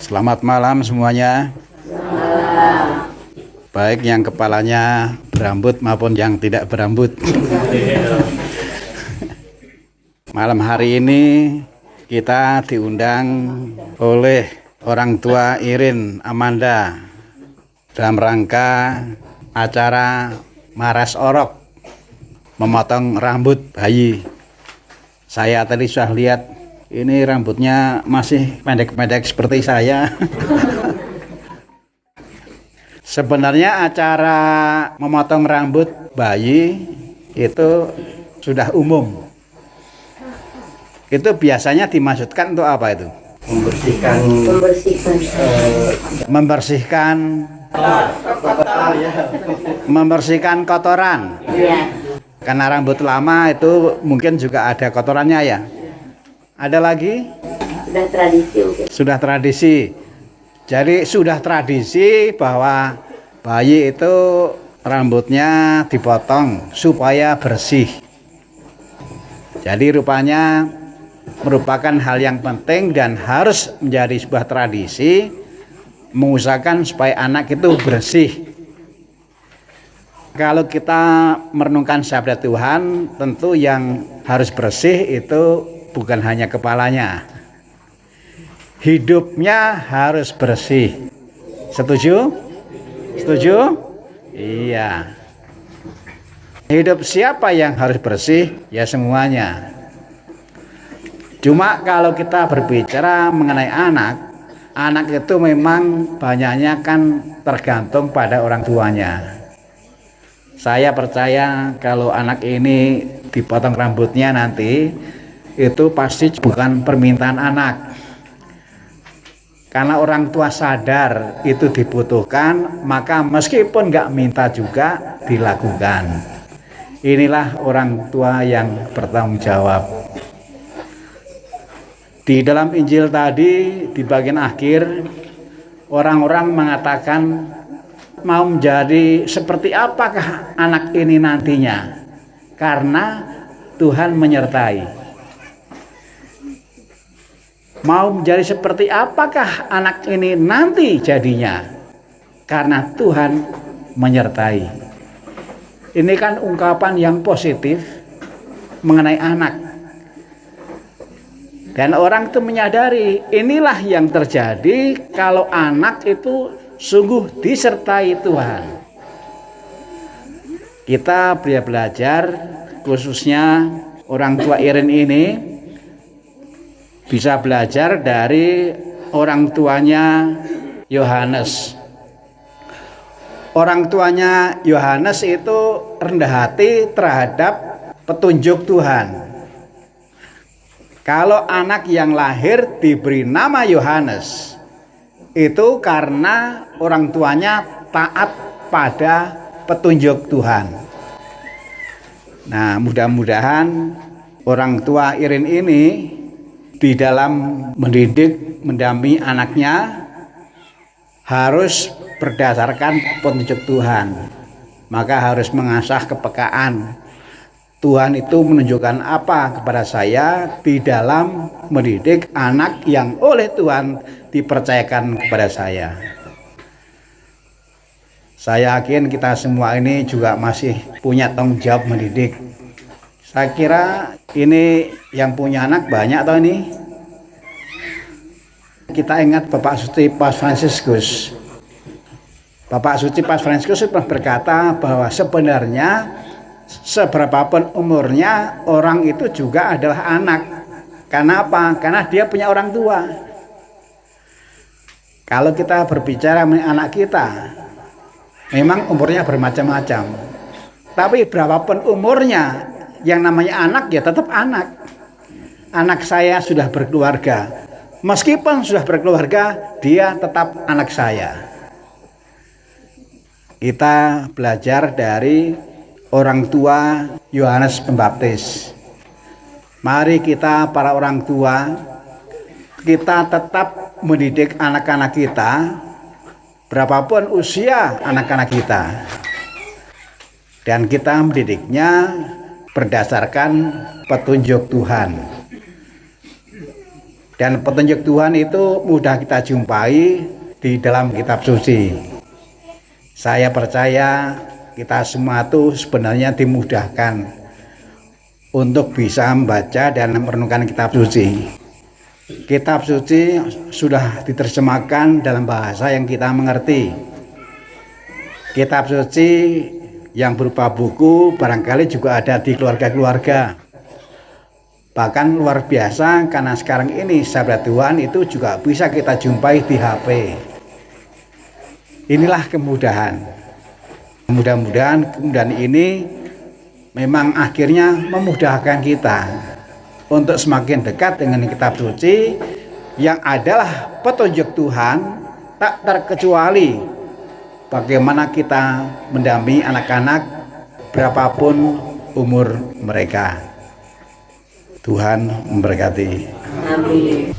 Selamat malam semuanya. Baik yang kepalanya berambut maupun yang tidak berambut. Malam hari ini kita diundang oleh orang tua Irin Amanda dalam rangka acara Maras Orok, memotong rambut bayi. Saya tadi sudah lihat, ini rambutnya masih pendek-pendek seperti saya. Sebenarnya acara memotong rambut bayi itu sudah umum. Itu biasanya dimaksudkan untuk apa itu? Membersihkan kotoran. Karena rambut lama itu mungkin juga ada kotorannya ya. Ada lagi? Sudah tradisi. Jadi sudah tradisi bahwa bayi itu rambutnya dipotong supaya bersih. Jadi rupanya merupakan hal yang penting dan harus menjadi sebuah tradisi mengusahakan supaya anak itu bersih. Kalau kita merenungkan sabda Tuhan, tentu yang harus bersih itu bukan hanya kepalanya, hidupnya harus bersih. Setuju? Setuju? Iya. Hidup siapa yang harus bersih? Ya semuanya. Cuma kalau kita berbicara mengenai anak itu memang banyaknya kan tergantung pada orang tuanya. Saya percaya kalau anak ini dipotong rambutnya nanti, itu pasti bukan permintaan anak. Karena orang tua sadar itu dibutuhkan, maka meskipun nggak minta juga dilakukan. Inilah orang tua yang bertanggung jawab. Di dalam Injil tadi, di bagian akhir, orang-orang mengatakan mau menjadi seperti apakah anak ini nantinya, karena Tuhan menyertai. Mau menjadi seperti apakah anak ini nanti jadinya, karena Tuhan menyertai. Ini kan ungkapan yang positif mengenai anak. Dan orang itu menyadari inilah yang terjadi kalau anak itu sungguh disertai Tuhan. Kita belajar, khususnya orang tua Irin ini, bisa belajar dari orang tuanya Yohanes. Orang tuanya Yohanes itu rendah hati terhadap petunjuk Tuhan. Kalau anak yang lahir diberi nama Yohanes, itu karena orang tuanya taat pada petunjuk Tuhan. Nah, mudah-mudahan orang tua Irin ini di dalam mendidik, mendampingi anaknya harus berdasarkan petunjuk Tuhan. Maka harus mengasah kepekaan. Tuhan itu menunjukkan apa kepada saya di dalam mendidik anak yang oleh Tuhan dipercayakan kepada saya. Saya yakin kita semua ini juga masih punya tanggung jawab mendidik. Saya kira ini yang punya anak banyak atau ini? Kita ingat Bapak Suci Paus Fransiskus. Bapak Suci Paus Fransiskus pernah berkata bahwa sebenarnya seberapapun umurnya orang itu juga adalah anak. Karena apa? Karena dia punya orang tua. Kalau kita berbicara mengenai anak kita, memang umurnya bermacam-macam. Tapi berapapun umurnya, yang namanya anak ya tetap anak. Anak saya sudah berkeluarga. Meskipun sudah berkeluarga, dia tetap anak saya. Kita belajar dari orang tua Yohanes Pembaptis. Mari kita para orang tua, kita tetap mendidik anak-anak kita, berapapun usia anak-anak kita. Dan kita mendidiknya berdasarkan petunjuk Tuhan. Dan petunjuk Tuhan itu mudah kita jumpai di dalam kitab suci. Saya percaya kita semua itu sebenarnya dimudahkan untuk bisa membaca dan merenungkan kitab suci. Kitab suci sudah diterjemahkan dalam bahasa yang kita mengerti. Kitab suci yang berupa buku barangkali juga ada di keluarga-keluarga. Bahkan luar biasa karena sekarang ini sahabat Tuhan itu juga bisa kita jumpai di HP. Inilah kemudahan. Mudah-mudahan kemudahan ini memang akhirnya memudahkan kita untuk semakin dekat dengan kitab suci yang adalah petunjuk Tuhan, tak terkecuali bagaimana kita mendampingi anak-anak berapapun umur mereka. Tuhan memberkati. Amin.